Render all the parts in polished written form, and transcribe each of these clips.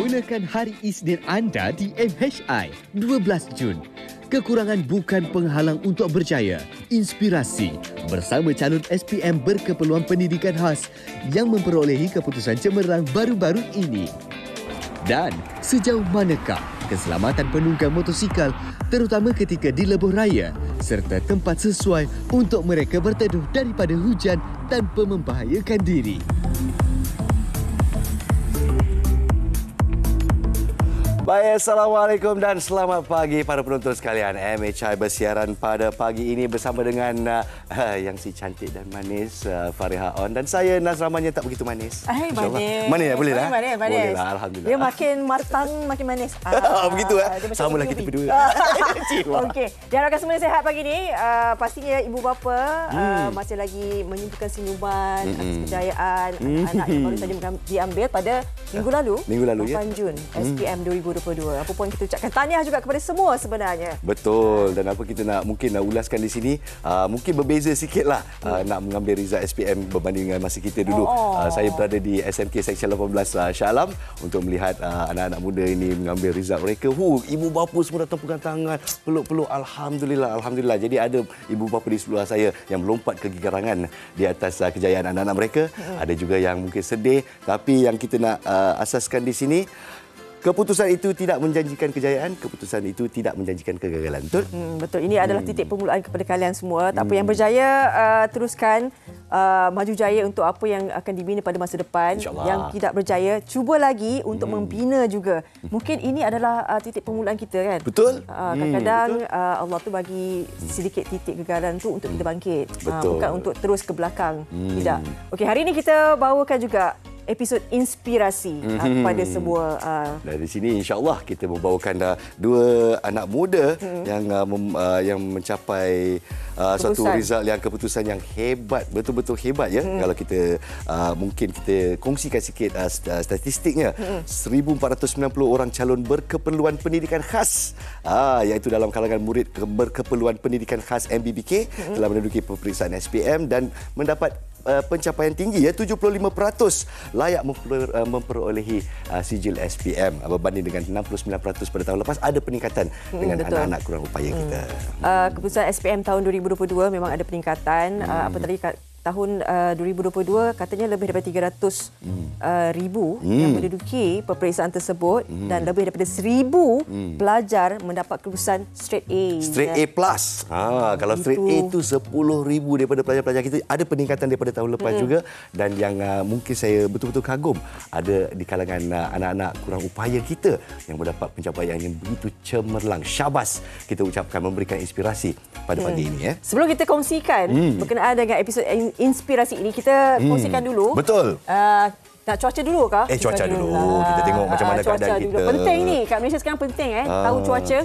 Mulakan hari Isnin anda di MHI 12 Jun. Kekurangan bukan penghalang untuk berjaya. Inspirasi bersama calon SPM berkeperluan pendidikan khas yang memperolehi keputusan cemerlang baru-baru ini. Dan sejauh manakah keselamatan penunggang motosikal terutama ketika di lebuh raya serta tempat sesuai untuk mereka berteduh daripada hujan tanpa membahayakan diri. Baik, Assalamualaikum dan selamat pagi para penonton sekalian. MHI bersiaran pada pagi ini bersama dengan yang si cantik dan manis Fariha On dan saya Nazramanya tak begitu manis. Manis. Manis ya? Boleh lah? Manis. Boleh lah, Alhamdulillah. Dia makin matang, makin manis. Begitu lah. Sama lah kita berdua. Okey. Diharapkan semua sihat pagi ni. Pastinya ibu bapa masih lagi menyimpan senyuman atas kejayaan anak yang baru saja diambil pada minggu lalu. Minggu lalu, 8 Jun, SPM 2022. Apa pun kita ucapkan tahniah juga kepada semua sebenarnya. Betul. Dan apa kita nak mungkin nak ulaskan di sini, mungkin berbeza sikitlah nak mengambil result SPM berbanding dengan masa kita dulu. Saya berada di SMK Seksyen 18 Shah Alam untuk melihat anak-anak muda ini mengambil result mereka. Ibu bapa semua datang pegang tangan, peluk-peluk. Alhamdulillah, Alhamdulillah. Jadi ada ibu bapa di sebelah saya yang melompat kegigarangan di atas kejayaan anak-anak mereka. Ada juga yang mungkin sedih, tapi yang kita nak asaskan di sini, keputusan itu tidak menjanjikan kejayaan, keputusan itu tidak menjanjikan kegagalan. Betul? Betul. Ini adalah titik permulaan kepada kalian semua. Tak apa, yang berjaya teruskan maju jaya untuk apa yang akan dibina pada masa depan. Yang tidak berjaya, cuba lagi untuk membina juga. Mungkin ini adalah titik permulaan kita kan? Betul. Kadang-kadang Allah tu bagi sedikit titik kegagalan tu untuk kita bangkit. Bukan untuk terus ke belakang. Tidak. Okey, hari ini kita bawakan juga episod inspirasi kepada semua. Dari sini insya-Allah kita membawakan dua anak muda yang mencapai satu result yang keputusan yang hebat, betul-betul hebat ya. Kalau kita mungkin kita kongsikan sikit statistiknya. 1490 orang calon berkeperluan pendidikan khas iaitu dalam kalangan murid berkeperluan pendidikan khas MBBK telah menduduki peperiksaan SPM dan mendapat pencapaian tinggi ya, 75% layak memperolehi sijil SPM berbanding dengan 69% pada tahun lepas. Ada peningkatan dengan anak-anak kurang upaya kita. Keputusan SPM tahun 2022 memang ada peningkatan. Apa tadi tahun 2022 katanya lebih daripada 300,000 yang menduduki peperiksaan tersebut dan lebih daripada 1,000 pelajar mendapat kelulusan straight A. Straight A plus. Kalau straight A itu 10,000 daripada pelajar-pelajar kita. Ada peningkatan daripada tahun lepas juga, dan yang mungkin saya betul-betul kagum ada di kalangan anak-anak kurang upaya kita yang mendapat pencapaian yang begitu cemerlang. Syabas kita ucapkan, memberikan inspirasi pada pagi ini ya. Sebelum kita kongsikan berkenaan dengan episod inspirasi ini, kita kongsikan dulu. Betul. Nak cuaca dulu kah? Cuaca dulu. Kita tengok macam mana keadaan kita. Penting ni. Kat Malaysia sekarang penting tahu cuaca.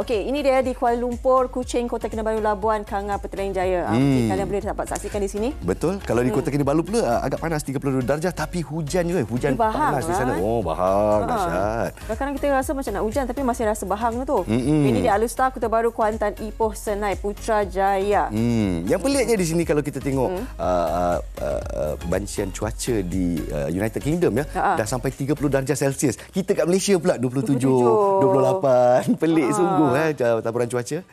Okey, ini dia di Kuala Lumpur, Kuching, Kota Kinabalu, Labuan, Kanga, Petaling Jaya. Kalian boleh dapat saksikan di sini. Betul. Kalau di Kota Kinabalu pula agak panas 32 darjah, tapi hujan juga. Hujan panas di sana. Bahang. Dahsyat. Kadang-kadang kita rasa macam nak hujan tapi masih rasa bahang tu. Ini di Alustar, Kota Baru, Kuantan, Ipoh, Senai, Putrajaya. Yang peliknya di sini kalau kita tengok bancian cuaca di United Kingdom ya, dah sampai 30 darjah Celsius. Kita kat Malaysia pula 27, 28. Pelik sungguh taburan cuaca.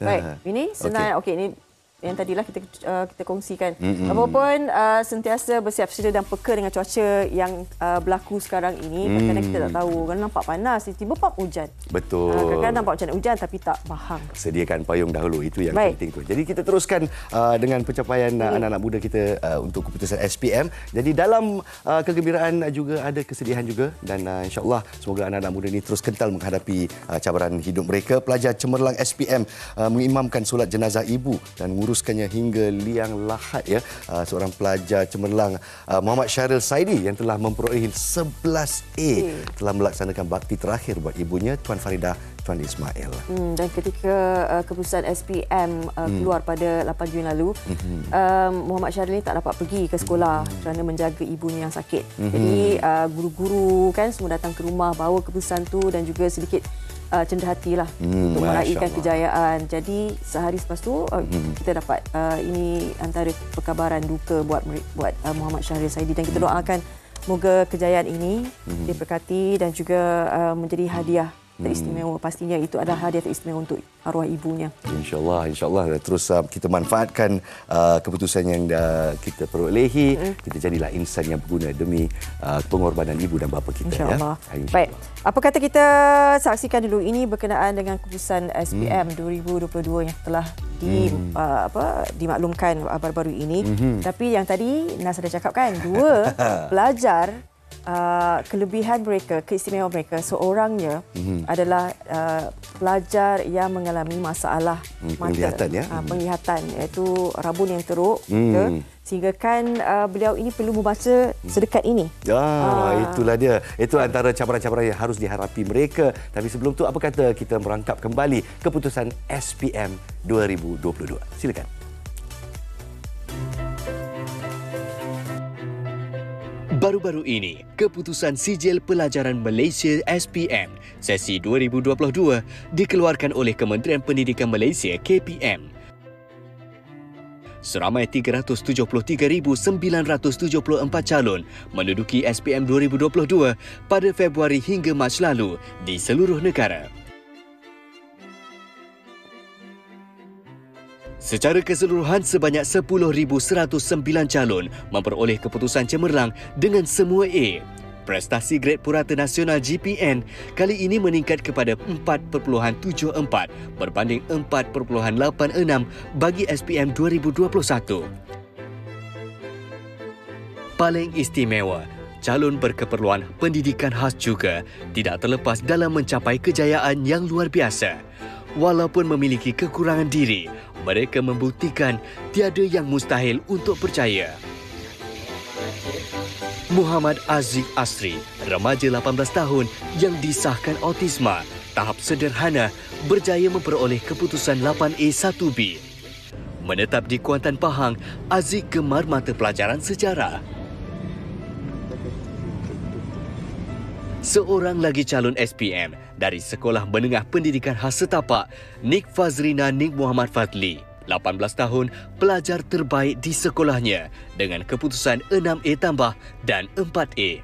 Baik, ini Senai. Okey, ini yang tadilah kita kongsikan. Apapun sentiasa bersiap sedia dan peka dengan cuaca yang berlaku sekarang ini. Kadang-kadang kita tak tahu, kan nampak panas, tiba-tiba pop hujan. Betul. Kadang-kadang nampak macam nak hujan tapi tak bahang. Sediakan payung dahulu, itu yang penting tu. Jadi kita teruskan dengan pencapaian anak-anak muda kita untuk keputusan SPM. Jadi dalam kegembiraan juga ada kesedihan juga, dan insya-Allah semoga anak-anak muda ini terus kental menghadapi cabaran hidup mereka. Pelajar cemerlang SPM mengimamkan solat jenazah ibu dan menguruskannya hingga liang lahat ya. Seorang pelajar cemerlang Muhammad Syahril Saidi yang telah memperolehi 11A telah melaksanakan bakti terakhir buat ibunya Tuan Faridah Tuan Ismail. Dan ketika keputusan SPM keluar pada 8 Jun lalu, Muhammad Syahril ini tak dapat pergi ke sekolah kerana menjaga ibunya yang sakit. Jadi guru-guru kan semua datang ke rumah bawa keputusan tu dan juga sedikit cenderah hatilah untuk meraihkan kejayaan. Jadi sehari selepas tu kita dapat ini antara perkabaran duka buat Muhammad Syahril Saidi, dan kita doakan Moga kejayaan ini diberkati dan juga menjadi hadiah teristimewa. Pastinya itu adalah hadiah teristimewa untuk arwah ibunya. InsyaAllah. Terus kita manfaatkan keputusan yang kita perolehi. Kita jadilah insan yang berguna demi pengorbanan ibu dan bapa kita. InsyaAllah. Ya? Baik. Apa kata kita saksikan dulu ini berkenaan dengan keputusan SPM 2022 yang telah dimaklumkan baru-baru ini. Tapi yang tadi Nas ada cakap kan, 2 pelajar kelebihan mereka, keistimewaan mereka seorangnya adalah pelajar yang mengalami masalah mata, penglihatan, iaitu rabun yang teruk, sehingga kan beliau ini perlu membaca sedekat ini. Itulah dia. Itu antara cabaran-cabaran yang harus dihadapi mereka. Tapi sebelum tu, apa kata kita merangkap kembali keputusan SPM 2022. Silakan. Baru-baru ini, keputusan Sijil Pelajaran Malaysia SPM sesi 2022 dikeluarkan oleh Kementerian Pendidikan Malaysia KPM. Seramai 373,974 calon menduduki SPM 2022 pada Februari hingga Mac lalu di seluruh negara. Secara keseluruhan, sebanyak 10,109 calon memperoleh keputusan cemerlang dengan semua A. Prestasi Grade Purata Nasional GPN kali ini meningkat kepada 4.74 berbanding 4.86 bagi SPM 2021. Paling istimewa, calon berkeperluan pendidikan khas juga tidak terlepas dalam mencapai kejayaan yang luar biasa. Walaupun memiliki kekurangan diri, mereka membuktikan tiada yang mustahil untuk percaya. Muhammad Aziz Asri, remaja 18 tahun yang disahkan autisma, tahap sederhana, berjaya memperoleh keputusan 8A1B. Menetap di Kuantan Pahang, Aziz gemar mata pelajaran sejarah. Seorang lagi calon SPM dari Sekolah Menengah Pendidikan Khas Setapak, Nik Fazrina Nik Muhammad Fadli, 18 tahun, pelajar terbaik di sekolahnya dengan keputusan 6A tambah dan 4A.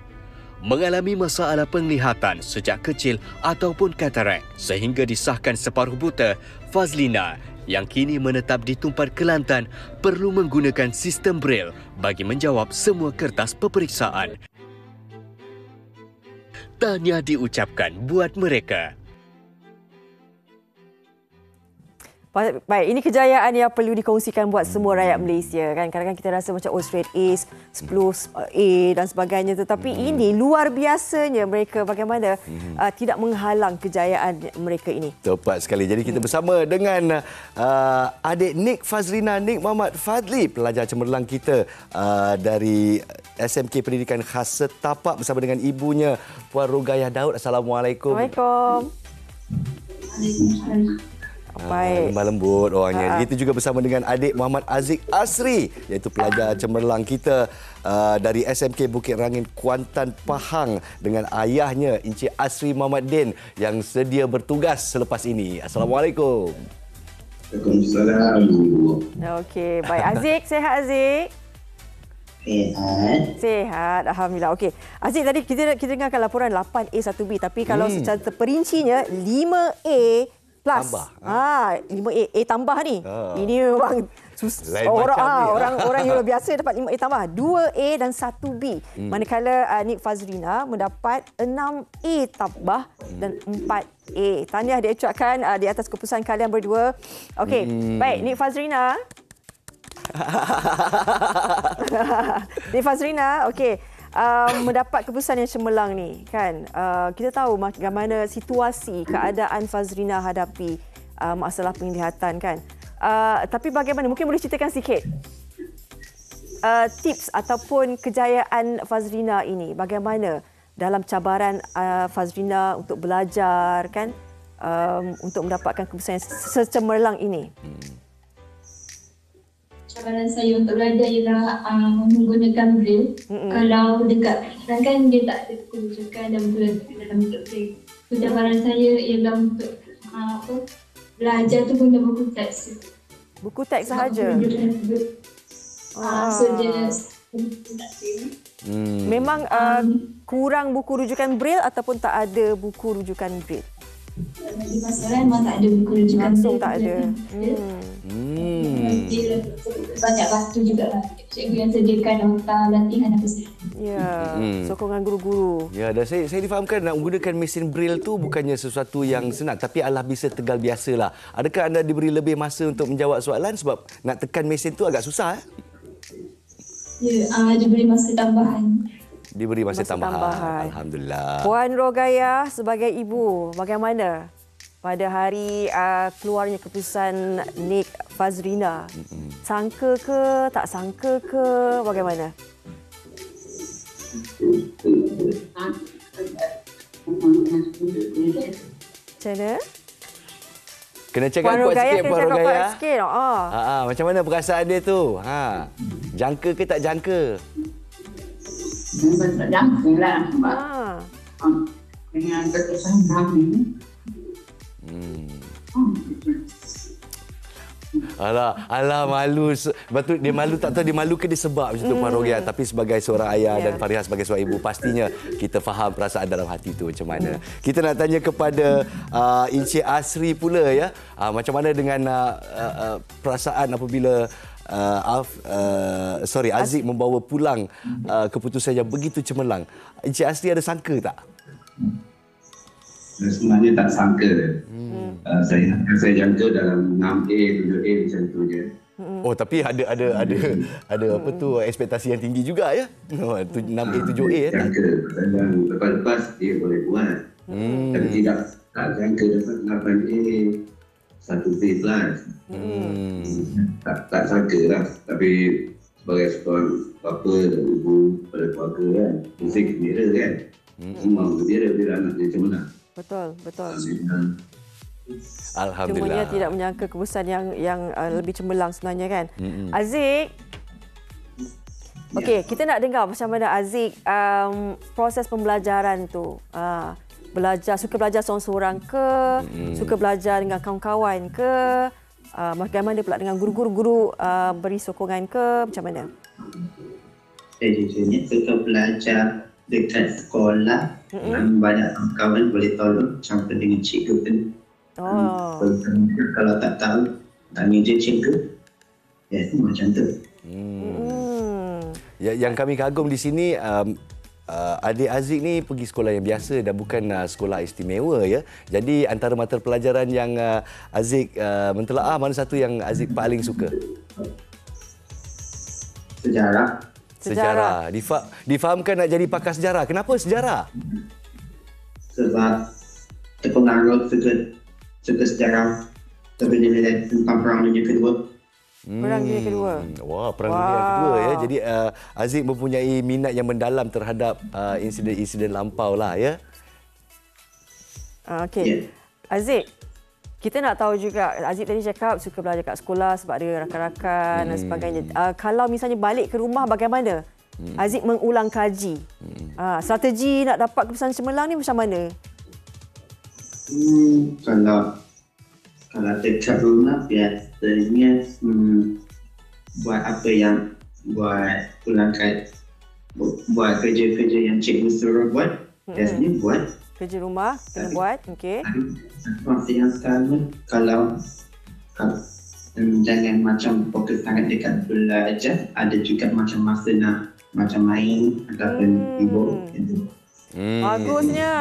Mengalami masalah penglihatan sejak kecil ataupun katarak sehingga disahkan separuh buta, Fazlina yang kini menetap di Tumpat Kelantan perlu menggunakan sistem Braille bagi menjawab semua kertas peperiksaan. Tahniah diucapkan buat mereka. Baik, ini kejayaan yang perlu dikongsikan buat semua rakyat Malaysia kan. Kadang-kadang kita rasa macam straight A, 10A dan sebagainya, tetapi ini luar biasanya mereka bagaimana tidak menghalang kejayaan mereka ini. Tepat sekali. Jadi kita bersama dengan adik Nik Fazrina Nik Muhammad Fadli, pelajar cemerlang kita dari SMK Pendidikan Khas Setapak bersama dengan ibunya Puan Rogayah Daud. Assalamualaikum. Waalaikumsalam. Baik. Lembut lembut orangnya. Kita juga bersama dengan adik Muhammad Aziz Asri, iaitu pelajar cemerlang kita dari SMK Bukit Rangin Kuantan Pahang, dengan ayahnya Encik Asri Muhammad Din yang sedia bertugas selepas ini. Assalamualaikum. Waalaikumsalam. Okey, baik. Aziz, sihat Aziz? Sihat, alhamdulillah. Okey. Aziz, tadi kita dengarkan laporan 8A1B, tapi kalau secara terperincinya 5A plus. Tambah. 5A tambah ni. Ini memang orang yang biasa dapat 5A tambah. 2A dan 1B. Manakala Nik Fazrina mendapat 6A tambah dan 4A. Tahniah diucapkan di atas keputusan kalian berdua. Okey, baik Nik Fazrina. Nik Fazrina, okey. Mendapat keputusan yang cemerlang ni kan, kita tahu bagaimana situasi keadaan Fazrina hadapi masalah penglihatan kan, tapi bagaimana, mungkin boleh ceritakan sikit tips ataupun kejayaan Fazrina ini, bagaimana dalam cabaran Fazrina untuk belajar kan, untuk mendapatkan keputusan yang secemerlang ini. Cabaran saya untuk belajar ialah menggunakan Braille. Kalau dekat kan dia tak ada kerujukan dan Braille dalam bentuk Braille. Cabaran saya ialah untuk belajar tu guna buku teks. Buku teks sahaja? So dia Memang kurang buku rujukan Braille ataupun tak ada buku rujukan Braille? Di pasaran memang tak ada buku rujukan. Langsung tak ada. Dia banyak bantu juga lah. Cikgu yang sediakan nota latihan apa sahaja. Ya, sokongan guru-guru. Ya, dan saya difahamkan nak menggunakan mesin Braille tu bukannya sesuatu yang senang, tapi alah bisa tegal biasalah. Adakah anda diberi lebih masa untuk menjawab soalan sebab nak tekan mesin tu agak susah? Ya, diberi masa tambahan. Diberi masa tambahan. Alhamdulillah. Puan Rogaya sebagai ibu, bagaimana pada hari keluarnya keputusan Nik Fazrina? Sangka ke, tak sangka ke, bagaimana? Macam mana? Kena cakap Puan kuat Rogaya sikit, kena Puan cakap Rogaya. kuat sikit. Macam mana perasaan dia tu? Jangka ke tak jangka? Memang tak jangka lah sebab dengan keputusan kami. Alah malu. Betul dia malu, tak tahu dia malu ke dia sebab macam tu Puan Rogaya. Tapi sebagai seorang ayah dan Fariha sebagai seorang ibu, pastinya kita faham perasaan dalam hati tu macam mana. Kita nak tanya kepada Encik Asri pula ya. Macam mana dengan perasaan apabila Aziz membawa pulang keputusan yang begitu cemerlang. Encik Asri ada sangka tak? Sebenarnya tak sangka. Saya jangka dalam 6A, 7A macam tu je. Oh, tapi ada apa tu ekspektasi yang tinggi juga ya. 6A 7A ya. Jangka. Dan lepas-lepas dia boleh buat. Tapi tak jangka dapat 8A 1B plus. Tak sangka lah. Tapi sebagai seorang bapa dan ibu pada keluarga kan, mesti gembira kan. Semua gembira bila anak dia macam mana. Betul. Alhamdulillah. Cumanya tidak menyangka keputusan yang lebih cemerlang sebenarnya kan. Aziz, okey, kita nak dengar macam mana Aziz proses pembelajaran tu. Suka belajar seorang-seorang ke, suka belajar dengan kawan-kawan ke, bagaimana pula dengan guru-guru beri sokongan ke, macam mana? Saya jujurnya suka belajar dekat sekolah. Banyak kawan boleh tolong campur dengan cikgu pun. Kalau tak tahu, tanya je cikgu. Ya, macam tu. Yang kami kagum di sini, adik Aziz ni pergi sekolah yang biasa dan bukan sekolah istimewa ya. Jadi antara mata pelajaran yang Aziz mentelaah, mana satu yang Aziz paling suka? Sejarah. Difahamkan nak jadi pakar sejarah. Kenapa sejarah? Sebab terpengaruh suka sejarah. Tapi nilai tentang Perang Dunia Kedua. Perang Dunia Kedua. Wah, Perang Dunia Kedua ya. Jadi Aziz mempunyai minat yang mendalam terhadap insiden-insiden lampau lah ya. Okey. Aziz, kita nak tahu juga, Aziz tadi cakap suka belajar kat sekolah sebab ada rakan-rakan dan sebagainya. Kalau misalnya balik ke rumah, bagaimana? Aziz mengulang kaji. Strategi nak dapat keputusan cemerlang ni macam mana? Kalau dekat rumah, biasanya buat apa yang buat kerja-kerja yang cikgu suruh buat. Biasanya buat. Kerja rumah kena buat, okey. Masa yang sama, kalau jangan macam fokus sangat dekat belajar, ada juga macam masa nak macam main ataupun hibur. Bagusnya.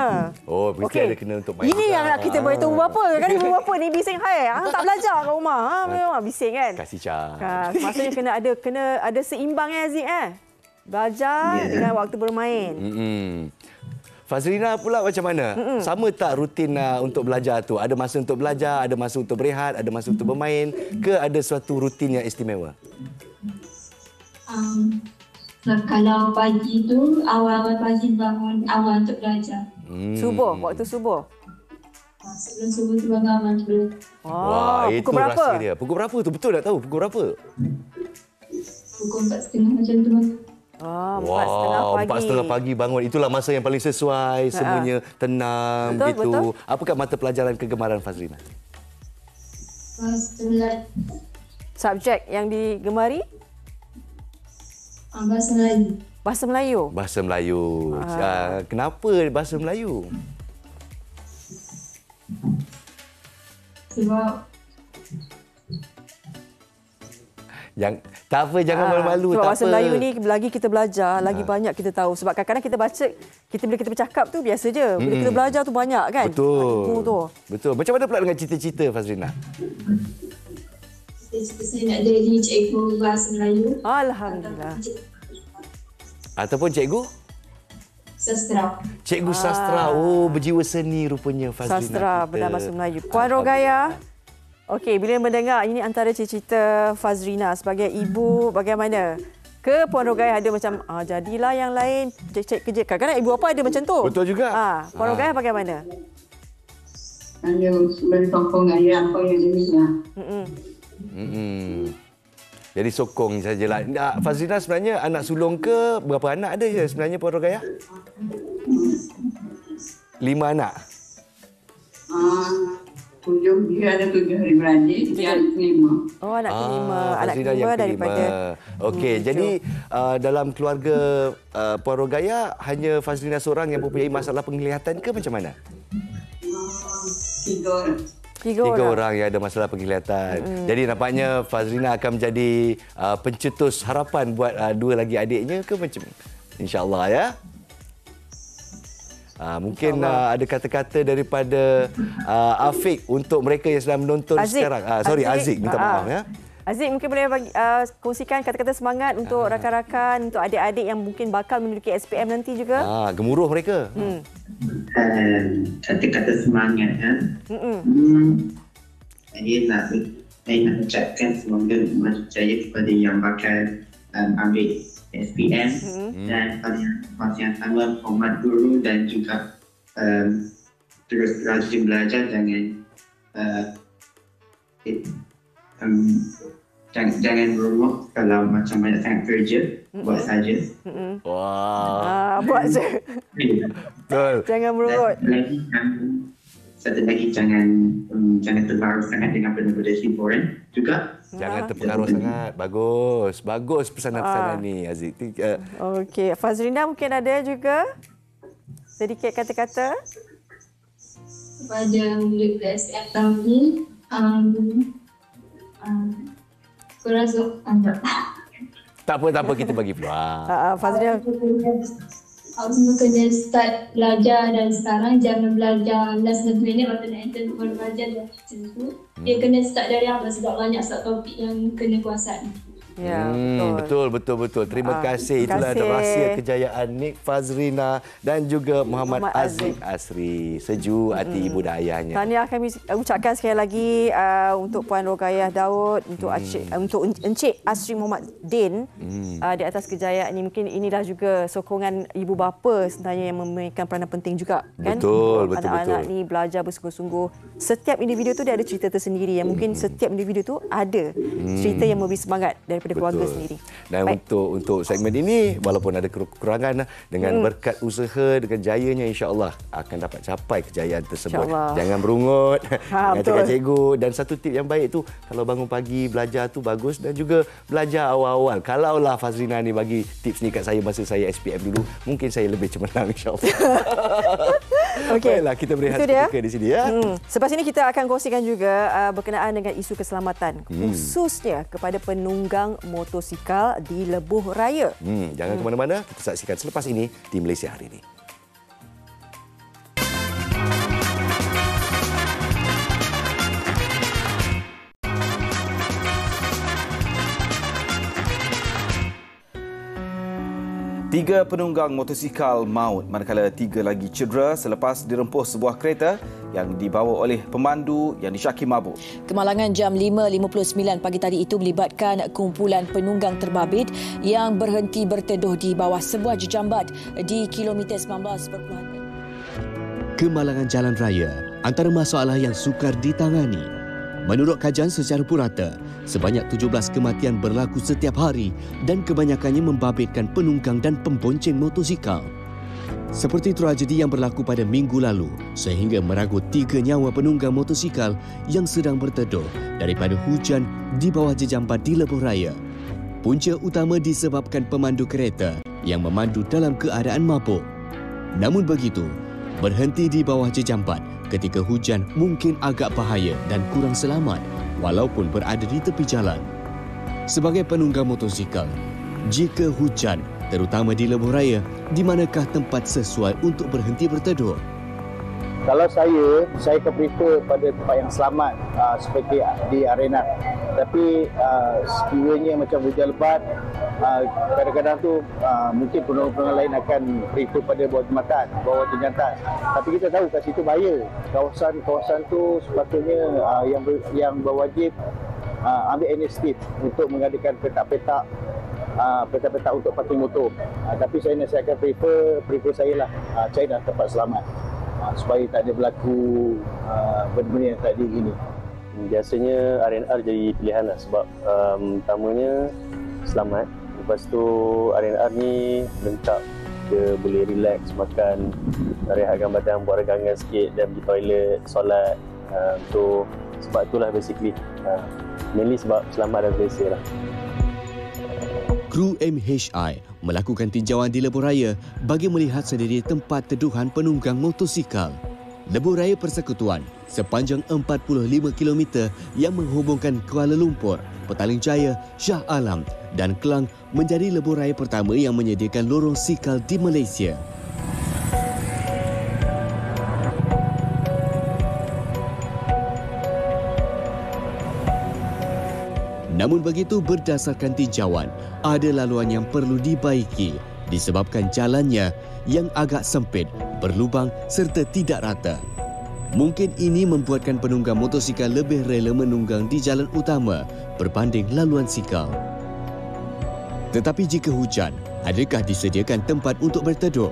Oh, mesti ada kena untuk main. Ini yang nak kita beritahu bapa. Kan ibu bapa ni bising hai. Tak belajar kat rumah. Memang bising kan. Kasih Cah. Maksudnya kena ada seimbang Aziz Belajar dengan waktu bermain. Fazrina pula macam mana? Sama tak rutin untuk belajar tu? Ada masa untuk belajar, ada masa untuk berehat, ada masa untuk bermain, ke ada suatu rutin yang istimewa? Kalau pagi tu, awal-awal pagi bangun awal untuk belajar. Subuh, waktu subuh. Sebelum subuh tu bangun awal dulu. Wah, itu pukul berapa? rahsia dia. Pukul berapa tu? Betul tak tahu? Pukul berapa? Pukul 4.30 macam tu. 4.30 pagi bangun. Itulah masa yang paling sesuai. Semuanya tenang. Betul. Apakah mata pelajaran kegemaran Fazrina? Subjek yang digemari? Bahasa Melayu. Bahasa Melayu? Bahasa Melayu. Kenapa bahasa Melayu? Sebab Tak apa, jangan malu-malu. Sebab tak bahasa apa. Melayu ni lagi kita belajar, lagi banyak kita tahu. Sebab kadang-kadang kita baca, bila kita bercakap tu biasa je. Bila kita belajar tu banyak kan? Betul. Tu. Betul. Macam mana pula dengan cita-cita Fazrina? saya nak jadi cikgu bahasa Melayu. Alhamdulillah. Ataupun cikgu? Sastra. Cikgu sastra. Oh, berjiwa seni rupanya Fazrina. Sastra kita. benar bahasa Melayu. Puan Rogaya. Okey, bila mendengar ini antara cita-cita Fazrina sebagai ibu, bagaimana? Ke Puan Rogaya ada macam, jadilah yang lain, cek kerja. Kadang-kadang ibu apa ada macam tu. Betul juga. Puan Rogaya bagaimana? Hanya beri sokong ayah apa yang dia nak. Jadi sokong sajalah. Fazrina sebenarnya anak sulung ke? Berapa anak ada je sebenarnya Puan Rogaya? 5 anak. Tujuh, dia ada 7 hari beradik, dia ada 5. Oh, anak kelima. Anak Fazrina kelima yang daripada... Okey, jadi dalam keluarga Puan Rogaya, hanya Fazrina seorang yang mempunyai masalah penglihatan ke macam mana? 3 orang. Tiga orang yang ada masalah penglihatan. Jadi nampaknya Fazrina akan menjadi pencetus harapan buat 2 lagi adiknya ke macam? InsyaAllah ya. Mungkin ada kata-kata daripada Afiq untuk mereka yang sedang menonton sekarang. Aziz, minta maaf ya. Aziz, mungkin boleh kongsikan kata-kata semangat untuk rakan-rakan, untuk adik-adik yang mungkin bakal menduduki SPM nanti juga. Gemuruh mereka. Kata-kata semangat saya nak ucapkan semoga berjaya kepada yang bakal ambil SPM dan pada masa yang sama hormat guru dan juga terus rajin belajar, jangan berumur kalau macam banyak sangat kerja, buat saja. Buat je. Betul. Jangan berurut. Satu lagi jangan terpengaruh sangat dengan benda-benda hiburan juga. Jangan terpengaruh sangat. Bagus pesanan-pesanan ni Aziz. Okey, Fazrina mungkin ada juga sedikit kata-kata Kepada murid SPM tahun ni, aku rasa Tak apa, kita bagi peluang. Fazrina. Awak semua kena start belajar dan sekarang jangan belajar last 1 minit waktu nak enter baru belajar dah macam tu. Dia kena start dari awal sebab banyak topik yang kena kuasai. Ya, betul. Terima kasih. Itulah rahsia kejayaan Nik Fazrina dan juga Muhammad Aziz Asri. Sejuk hati ibu dan ayahnya. Tahniah kami ucapkan sekali lagi untuk Puan Rogaya Daud, untuk Encik Asri Muhammad Din di atas kejayaan ini. Mungkin inilah juga sokongan ibu bapa sebenarnya yang memainkan peranan penting juga kan. Betul. Anak-anak ni belajar bersungguh-sungguh. Setiap individu tu dia ada cerita tersendiri yang mungkin setiap individu tu ada cerita yang memberi semangat daripada keluarga sendiri. Dan untuk segmen ini, walaupun ada kekurangan, dengan berkat usaha, dengan jayanya, insya-Allah akan dapat capai kejayaan tersebut. Jangan berungut dengan cakap cikgu. Dan satu tip yang baik tu, kalau bangun pagi belajar tu bagus, dan juga belajar awal-awal. Kalaulah Fazrina ni bagi tips ni kat saya masa saya SPM dulu, mungkin saya lebih cemerlang insya-Allah. Okey. Baiklah, kita berehat seketika di sini ya. Selepas ini kita akan kongsikan juga berkenaan dengan isu keselamatan, khususnya kepada penunggang motosikal di lebuh raya. Jangan ke mana-mana, kita saksikan selepas ini di Malaysia Hari Ini. Tiga penunggang motosikal maut manakala 3 lagi cedera selepas dirempuh sebuah kereta yang dibawa oleh pemandu yang disyaki mabuk. Kemalangan jam 5.59 pagi tadi itu melibatkan kumpulan penunggang terbabit yang berhenti berteduh di bawah sebuah jejambat di kilometer 19. Kemalangan jalan raya antara masalah yang sukar ditangani. Menurut kajian secara purata, sebanyak 17 kematian berlaku setiap hari dan kebanyakannya membabitkan penunggang dan pembonceng motosikal. Seperti tragedi yang berlaku pada minggu lalu sehingga meragut 3 nyawa penunggang motosikal yang sedang berteduh daripada hujan di bawah jejambat di lebuh raya. Punca utama disebabkan pemandu kereta yang memandu dalam keadaan mabuk. Namun begitu, berhenti di bawah jejambat ketika hujan mungkin agak bahaya dan kurang selamat walaupun berada di tepi jalan. Sebagai penunggang motosikal, jika hujan, terutama di lebuh raya, di manakah tempat sesuai untuk berhenti berteduh? Kalau saya akan prefer pada tempat yang selamat seperti di arena. Tapi sekiranya macam hujan lebat, kadang-kadang tu mungkin penunggang lain akan prefer pada bawah jembatan, bawah jembatan. Tapi kita tahu kat situ bahaya. Kawasan tu sepatutnya yang berwajib ambil inisiatif untuk mengadakan petak-petak untuk parking motor. Tapi saya nasihatkan prefer saya lah cari dah tempat selamat supaya tak ada berlaku benda-benda yang tak diingini. Biasanya R&R jadi pilihan lah sebab utamanya selamat. Lepas tu R&R ni lengkap, dia boleh relax, makan, rehatkan badan, buat regangan sikit dan pergi toilet, solat. So sebab itulah basically mainly sebab selamat dan selesa lah. Kru MHI melakukan tinjauan di lebuh raya bagi melihat sedia tempat teduhan penunggang motosikal. Lebuh raya Persekutuan sepanjang 45 km yang menghubungkan Kuala Lumpur, Petaling Jaya, Shah Alam dan Klang menjadi lebuh raya pertama yang menyediakan lorong sikal di Malaysia. Namun begitu, berdasarkan tinjauan, ada laluan yang perlu dibaiki disebabkan jalannya yang agak sempit, berlubang serta tidak rata. Mungkin ini membuatkan penunggang motosikal lebih rela menunggang di jalan utama berbanding laluan sikal. Tetapi jika hujan, adakah disediakan tempat untuk berteduh?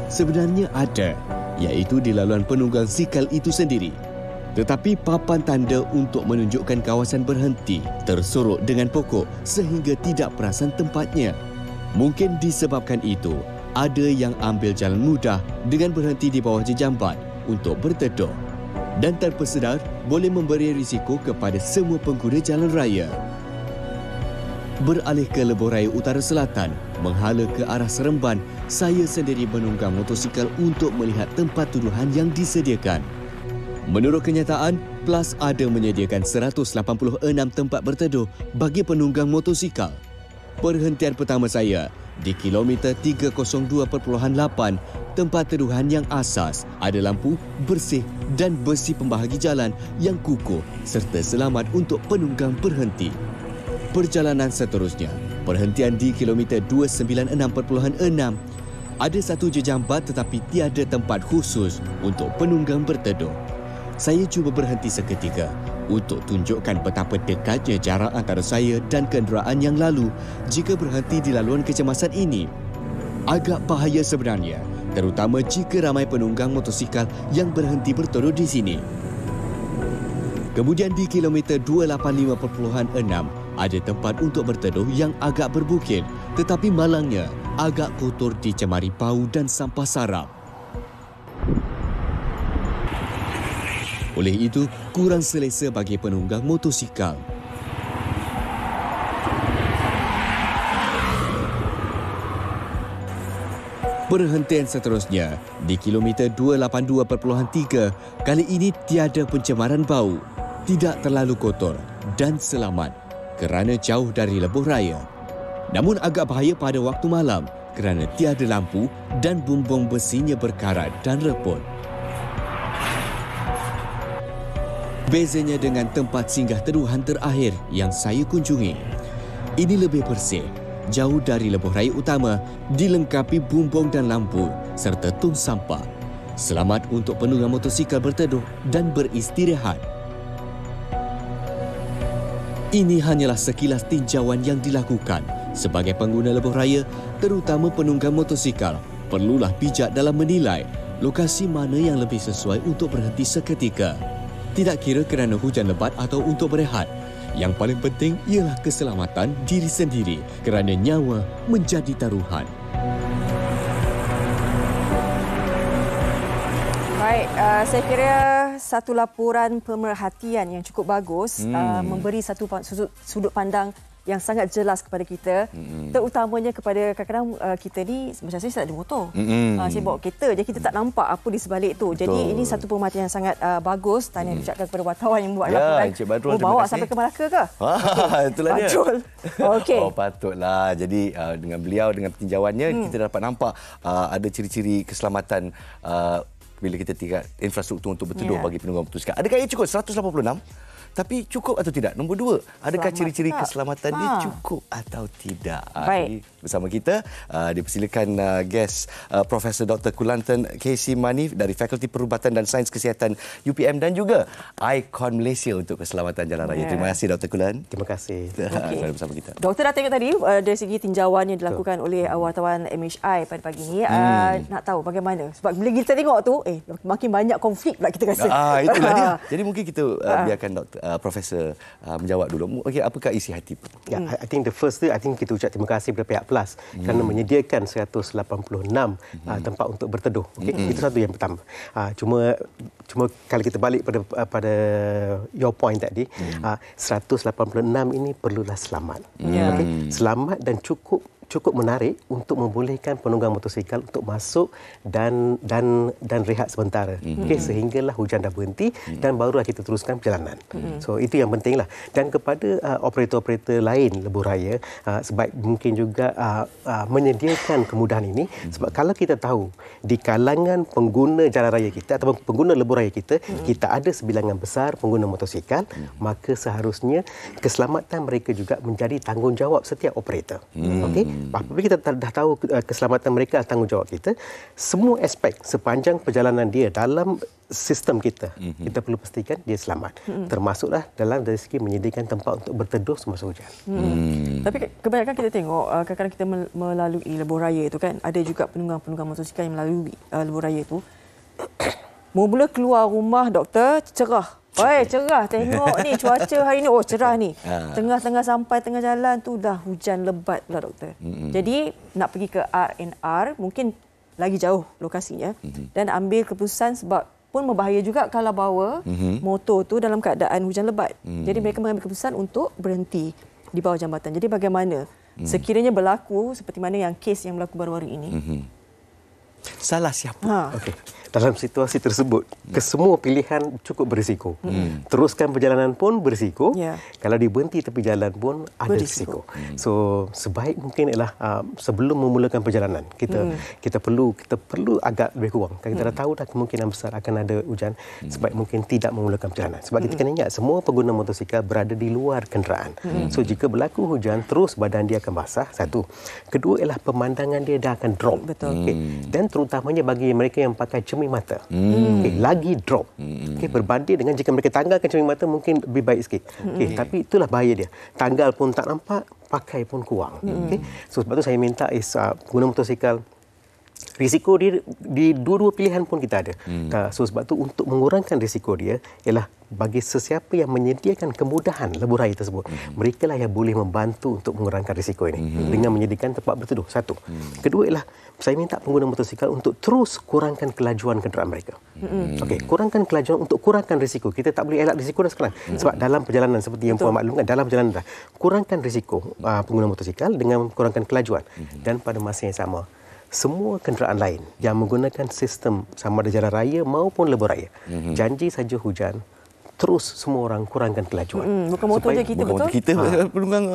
Sebenarnya ada, iaitu di laluan penunggang sikal itu sendiri. Tetapi papan tanda untuk menunjukkan kawasan berhenti tersorok dengan pokok sehingga tidak perasan tempatnya. Mungkin disebabkan itu, ada yang ambil jalan mudah dengan berhenti di bawah jejambat untuk berteduh. Dan tanpa sedar, boleh memberi risiko kepada semua pengguna jalan raya. Beralih ke lebuh raya Utara Selatan, menghala ke arah Seremban, saya sendiri menunggang motosikal untuk melihat tempat tuduhan yang disediakan. Menurut kenyataan, PLAS ada menyediakan 186 tempat berteduh bagi penunggang motosikal. Perhentian pertama saya di kilometer 302.8, tempat teduhan yang asas ada lampu, bersih dan besi pembahagi jalan yang kukuh serta selamat untuk penunggang berhenti. Perjalanan seterusnya, perhentian di kilometer 296.6, ada satu jejambat tetapi tiada tempat khusus untuk penunggang berteduh. Saya cuba berhenti seketika untuk tunjukkan betapa dekatnya jarak antara saya dan kenderaan yang lalu jika berhenti di laluan kecemasan ini. Agak bahaya sebenarnya, terutama jika ramai penunggang motosikal yang berhenti berteduh di sini. Kemudian di kilometer 285.6, ada tempat untuk berteduh yang agak berbukit tetapi malangnya agak kotor dicemari bau dan sampah sarap. Oleh itu, kurang selesa bagi penunggang motosikal. Perhentian seterusnya di kilometer 282.3, kali ini tiada pencemaran bau, tidak terlalu kotor dan selamat kerana jauh dari lebuh raya. Namun agak bahaya pada waktu malam kerana tiada lampu dan bumbung besinya berkarat dan reput. Bezanya dengan tempat singgah teduhan terakhir yang saya kunjungi. Ini lebih bersih, jauh dari lebuh raya utama, dilengkapi bumbung dan lampu serta tong sampah. Selamat untuk penunggang motosikal berteduh dan beristirahat. Ini hanyalah sekilas tinjauan yang dilakukan. Sebagai pengguna lebuh raya, terutama penunggang motosikal, perlulah bijak dalam menilai lokasi mana yang lebih sesuai untuk berhenti seketika. Tidak kira kerana hujan lebat atau untuk berehat. Yang paling penting ialah keselamatan diri sendiri kerana nyawa menjadi taruhan. Baik, saya kira satu laporan pemerhatian yang cukup bagus memberi satu sudut pandang yang sangat jelas kepada kita, terutamanya kepada kadang-kadang kita ni, macam saya tak ada motor. Saya bawa kereta je, kita tak nampak apa di sebalik tu. Jadi ini satu pemerhatian yang sangat bagus. Tanya ucapkan kepada wartawan yang buat laporan. Encik Badrul, bawa sampai ke Melaka ke? Itulah dia. Betul. Okey. Oh, patutlah. Jadi dengan beliau, dengan tinjauannya, kita dapat nampak ada ciri-ciri keselamatan bila kita tingkat infrastruktur untuk berteduh bagi penunggang motosikal. Adakah ia cukup 186? Tapi cukup atau tidak? Nombor 2, adakah ciri-ciri keselamatan dia cukup atau tidak? Jadi bersama kita dipersilakan guest Profesor Dr. Kulantan K.C. Mani dari Fakulti Perubatan dan Sains Kesihatan UPM dan juga Ikon Malaysia untuk keselamatan jalan raya. Terima kasih Dr. Kulan. Terima kasih. Bersama kita. Doktor dah tengok tadi dari segi tinjauan yang dilakukan oleh wartawan MHI pada pagi ini. Nak tahu bagaimana? Sebab bila kita tengok tu, makin banyak konflik pula kita rasa. Itulah dia. Jadi mungkin kita biarkan Profesor menjawab dulu. Okay, apakah isi hati? I think the first I think kita ucap terima kasih kepada pihak PLAS kerana menyediakan 186 tempat untuk berteduh. Okay? Itu satu yang pertama. Cuma kalau kita balik pada your point tadi, 186 ini perlulah selamat. Okay? Selamat dan cukup menarik untuk membolehkan penunggang motosikal untuk masuk dan rehat sementara. Okay, sehinggalah hujan dah berhenti dan barulah kita teruskan perjalanan. So itu yang pentinglah. Dan kepada operator-operator lain lebuh raya, sebaik mungkin juga menyediakan kemudahan ini, sebab kalau kita tahu di kalangan pengguna jalan raya kita atau pengguna lebuh raya kita, kita ada sebilangan besar pengguna motosikal, maka seharusnya keselamatan mereka juga menjadi tanggungjawab setiap operator. Okey. Apabila kita dah tahu keselamatan mereka tanggungjawab kita, semua aspek sepanjang perjalanan dia dalam sistem kita, kita perlu pastikan dia selamat. Termasuklah dalam dari segi menyediakan tempat untuk berteduh semasa hujan. Tapi kebanyakan kita tengok, kadang-kadang kita melalui lebuh raya itu kan, ada juga penunggang-penunggang motosikal yang melalui lebuh raya itu. Mula keluar rumah, doktor, cerah. Cerah. Tengok ni cuaca hari ni. Oh, cerah ni. Tengah-tengah sampai tengah jalan tu dah hujan lebat pula, doktor. Jadi nak pergi ke R&R mungkin lagi jauh lokasinya dan ambil keputusan sebab pun berbahaya juga kalau bawa motor tu dalam keadaan hujan lebat. Jadi mereka mengambil keputusan untuk berhenti di bawah jambatan. Jadi bagaimana sekiranya berlaku seperti mana yang kes yang berlaku baru-baru ini? Salah siapa? Okey. Dalam situasi tersebut, kesemua pilihan cukup berisiko. Teruskan perjalanan pun berisiko. Kalau diberhenti tepi jalan pun ada risiko. So, sebaik mungkin ialah sebelum memulakan perjalanan, kita perlu agak lebih kurang. Kalau kita dah tahu dah kemungkinan besar akan ada hujan, sebaik mungkin tidak memulakan perjalanan. Sebab kita kena ingat, semua pengguna motosikal berada di luar kenderaan. So, jika berlaku hujan, terus badan dia akan basah. Satu. Kedua ialah pemandangan dia dah akan drop. Okay. Dan terutamanya bagi mereka yang pakai cermin mata, lagi drop. Berbanding dengan jika mereka tanggalkan cermin mata mungkin lebih baik sikit. Tapi itulah bahaya dia. Tanggal pun tak nampak, pakai pun kurang. So sebab tu saya minta pengguna motosikal, risiko dia di dua-dua pilihan pun kita ada. So sebab tu untuk mengurangkan risiko dia ialah bagi sesiapa yang menyediakan kemudahan lebuh raya tersebut, mereka lah yang boleh membantu untuk mengurangkan risiko ini dengan menyediakan tempat berteduh. Satu. Kedua ialah saya minta pengguna motosikal untuk terus kurangkan kelajuan kenderaan mereka. Okey, kurangkan kelajuan untuk kurangkan risiko. Kita tak boleh elak risiko dah sekarang. Sebab dalam perjalanan seperti yang puan maklumkan, dalam perjalanan dah kurangkan risiko pengguna motosikal dengan kurangkan kelajuan. Dan pada masa yang sama, semua kenderaan lain yang menggunakan sistem sama ada jalan raya maupun lebuh raya, janji saja hujan, terus semua orang kurangkan kelajuan. Bukan motor je kita, betul? Kita penunggang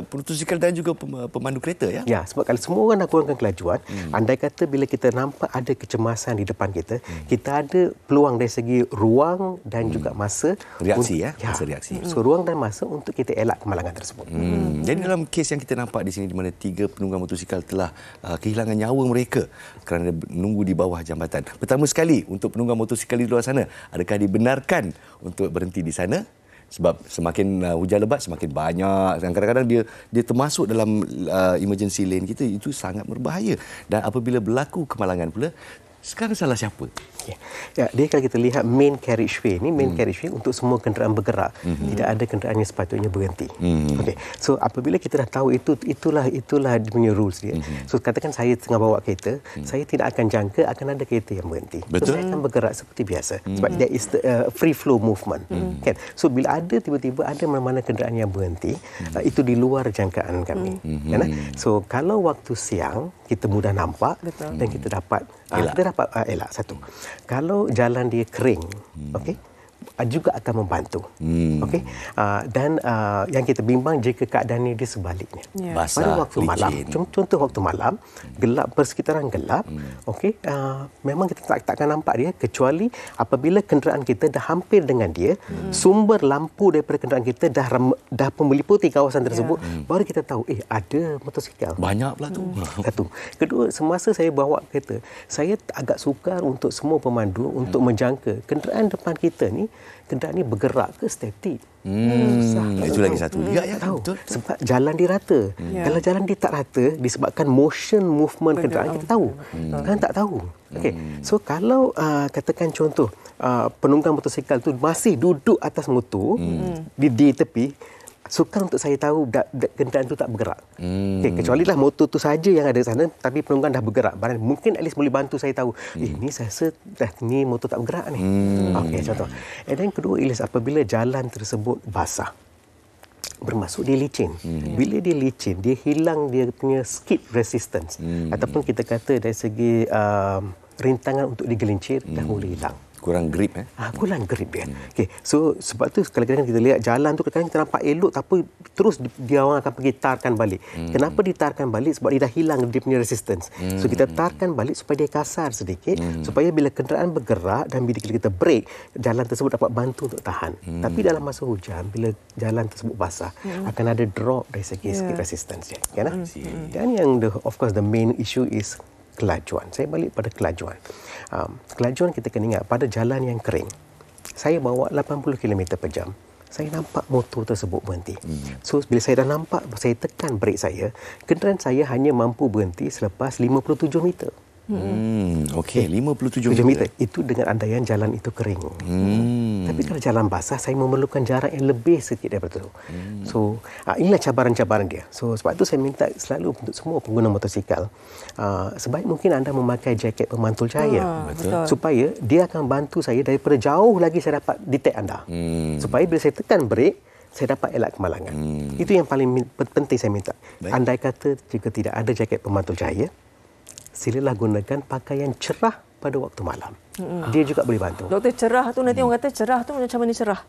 motosikal dan juga pemandu kereta, ya? Ya, sebab kalau semua orang nak kurangkan kelajuan, andai kata bila kita nampak ada kecemasan di depan kita, kita ada peluang dari segi ruang dan juga masa. Reaksi, masa reaksi. So, ruang dan masa untuk kita elak kemalangan tersebut. Jadi dalam kes yang kita nampak di sini, di mana 3 penunggang motosikal telah kehilangan nyawa mereka kerana menunggu di bawah jambatan. Pertama sekali, untuk penunggang motosikal di luar sana, adakah dibenarkan untuk berhenti di sana? Sebab semakin hujan lebat semakin banyak, dan kadang-kadang dia termasuk dalam emergency lane kita, itu sangat berbahaya. Dan apabila berlaku kemalangan pula, sekarang salah siapa? Okay. Ya, dia kalau kita lihat main carriageway ni, main carriageway untuk semua kenderaan bergerak. Tidak ada kenderaan yang sepatutnya berhenti. Okay. So apabila kita dah tahu itulah dia punya rules dia. So katakan saya tengah bawa kereta, saya tidak akan jangka akan ada kereta yang berhenti. So, saya akan bergerak seperti biasa. Sebab there is the free flow movement. Kan? So bila ada tiba-tiba ada mana-mana kenderaan yang berhenti, itu di luar jangkaan kami. So kalau waktu siang kita mudah nampak dan kita dapat elak satu. Kalau jalan dia kering, okey, juga akan membantu. Okey. Dan yang kita bimbang jika keadaan ini dia sebaliknya. Basah, pada waktu malam, contoh waktu malam, gelap, persekitaran gelap, okey, memang kita takkan nampak dia kecuali apabila kenderaan kita dah hampir dengan dia, sumber lampu daripada kenderaan kita dah meliputi kawasan tersebut, baru kita tahu ada motosikal. Banyak pula tu. Satu. Kedua, semasa saya bawa kereta, saya agak sukar untuk semua pemandu untuk menjangka kenderaan depan kita ni, kenderaan ni bergerak ke statik. Itu lagi satu. Ya, tahu. Betul. Sebab jalan dia rata. Kalau jalan dia tak rata disebabkan movement kenderaan, kita tahu. Kan tak tahu. Okey. So kalau katakan contoh penunggang motosikal tu masih duduk atas motor di tepi, sukar untuk saya tahu kenderaan itu tak bergerak. Okay, kecuali lah motor tu saja yang ada sana tapi penunggang dah bergerak. Mungkin at least boleh bantu saya tahu. Ni saya rasa ni motor tak bergerak ni. Okey, contoh. Dan kedua Ilyas, apabila jalan tersebut basah, bermaksud dia licin. Bila dia licin, dia hilang dia punya skid resistance. Ataupun kita kata dari segi rintangan untuk digelincir dah mula hilang. Kurang grip kurang grip ya. Okey. So sebab tu kadang-kadang kita lihat jalan tu kadang-kadang kita nampak elok tapi terus dia orang akan pergi tarkan balik. Kenapa ditarkan balik? Sebab dia dah hilang dia punya resistance. So kita tarkan balik supaya dia kasar sedikit supaya bila kenderaan bergerak dan bila kita brake, jalan tersebut dapat bantu untuk tahan. Tapi dalam masa hujan bila jalan tersebut basah akan ada drop dari segi skid resistance dia. Kan? Dan yang of course the main issue is kelajuan. Saya balik pada kelajuan. Kelajuan kita kena ingat pada jalan yang kering. Saya bawa 80 km per jam. Saya nampak motor tersebut berhenti. So bila saya dah nampak, saya tekan brake saya, kenderaan saya hanya mampu berhenti selepas 57 meter. Okey, 57 meter. Itu dengan andaian jalan itu kering. Tapi kalau jalan basah, saya memerlukan jarak yang lebih sikit daripada itu. So, inilah cabaran-cabaran dia. So, sebab itu saya minta selalu untuk semua pengguna motosikal, sebaik mungkin anda memakai jaket pemantul cahaya. Supaya dia akan bantu saya daripada jauh lagi saya dapat detect anda. Supaya bila saya tekan brake, saya dapat elak kemalangan. Itu yang paling penting saya minta. Andai kata jika tidak ada jaket pemantul cahaya, silalah gunakan pakaian cerah pada waktu malam. Dia juga boleh bantu. Doktor, cerah tu nanti orang kata cerah tu macam mana cerah?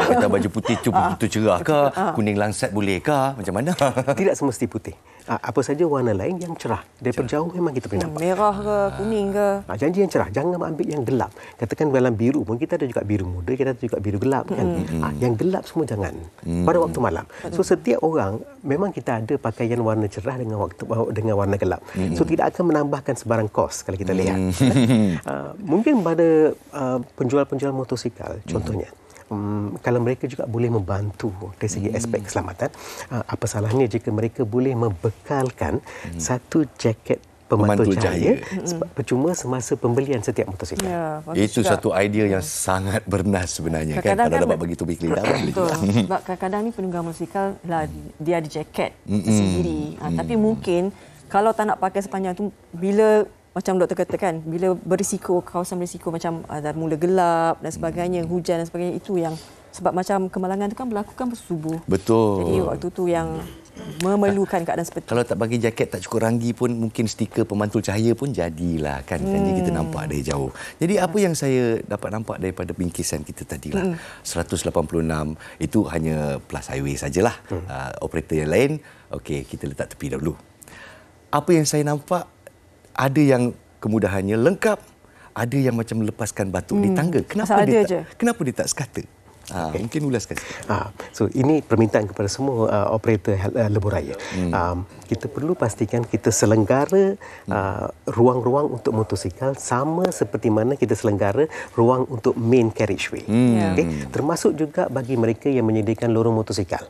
Kita baju putih tu betul cerah ke? Kuning langsat boleh ke? Macam mana? Tidak semesti putih. Apa saja warna lain yang cerah. Daripada jauh memang kita boleh nampak. Merah ke, kuning ke? Janji yang cerah. Jangan ambil yang gelap. Katakan dalam biru pun kita ada juga biru muda, kita ada juga biru gelap. Kan? Yang gelap semua jangan. Pada waktu malam. So setiap orang memang kita ada pakaian warna cerah dengan warna gelap. So tidak akan menambahkan sebarang kos kalau kita lihat. Mungkin pada penjual-penjual motosikal contohnya, kalau mereka juga boleh membantu dari segi aspek keselamatan, apa salahnya jika mereka boleh membekalkan satu jaket pemantul cahaya percuma semasa pembelian setiap motosikal. Itu satu idea yang sangat bernas sebenarnya, kan? Kalau dapat bagi tubik lidah. Sebab kadang-kadang ni penunggang motosikal lah, dia ada jaket sendiri. Tapi mungkin kalau tak nak pakai sepanjang tu, bila macam doktor katakan, bila berisiko, kawasan berisiko macam dah mula gelap dan sebagainya, hujan dan sebagainya, itu yang sebab macam kemalangan itu kan berlaku kan subuh. Betul. Jadi waktu tu yang memerlukan keadaan seperti kalau tak bagi jaket tak cukup ranggi pun mungkin stiker pemantul cahaya pun jadilah, kan? Jadi kita nampak dari jauh. Jadi apa yang saya dapat nampak daripada bingkisan kita tadilah, 186 itu hanya plus highway sajalah. Operator yang lain, okey, kita letak tepi dahulu. Apa yang saya nampak, ada yang kemudahannya lengkap, ada yang macam melepaskan batuk di tangga. Kenapa dia tak sekata? Mungkin ulaskan. So ini permintaan kepada semua operator lebuh raya. Kita perlu pastikan kita selenggara ruang-ruang untuk motosikal sama seperti mana kita selenggara ruang untuk main carriageway. Termasuk juga bagi mereka yang menyediakan lorong motosikal.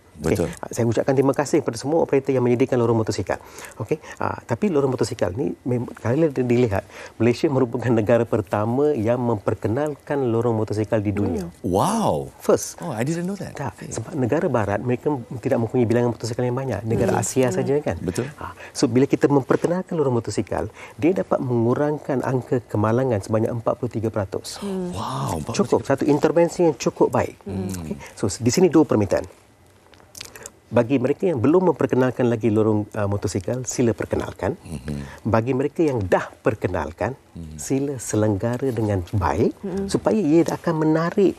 Saya ucapkan terima kasih kepada semua operator yang menyediakan lorong motosikal. Tapi lorong motosikal ni kalau dilihat, Malaysia merupakan negara pertama yang memperkenalkan lorong motosikal di dunia. Wow. First. Oh, I didn't know that. Sebab negara barat mereka tidak mempunyai bilangan motosikal yang banyak. Negara Asia saja kan. Betul. So bila kita memperkenalkan lorong motosikal, dia dapat mengurangkan angka kemalangan sebanyak 43%. Wow, cukup satu intervensi yang cukup baik. So di sini dua permintaan. Bagi mereka yang belum memperkenalkan lagi lorong motosikal, sila perkenalkan. Bagi mereka yang dah perkenalkan, sila selenggara dengan baik supaya ia akan menarik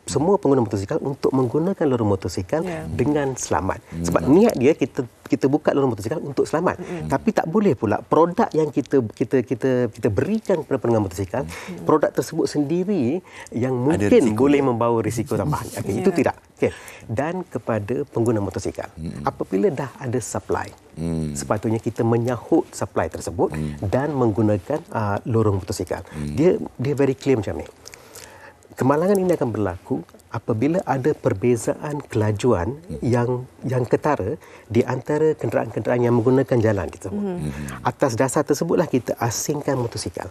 semua pengguna motosikal untuk menggunakan lorong motosikal dengan selamat. Sebab niat dia kita buka lorong motosikal untuk selamat. Tapi tak boleh pula produk yang kita berikan kepada pengguna motosikal, produk tersebut sendiri yang mungkin boleh membawa risiko tambahan. Itu tidak. Dan kepada pengguna motosikal, apabila dah ada supply, sepatutnya kita menyahut supply tersebut dan menggunakan lorong motosikal. Dia very clear macam ni. Kemalangan ini akan berlaku apabila ada perbezaan kelajuan yang ketara di antara kenderaan-kenderaan yang menggunakan jalan tersebut. Atas dasar tersebutlah kita asingkan motosikal.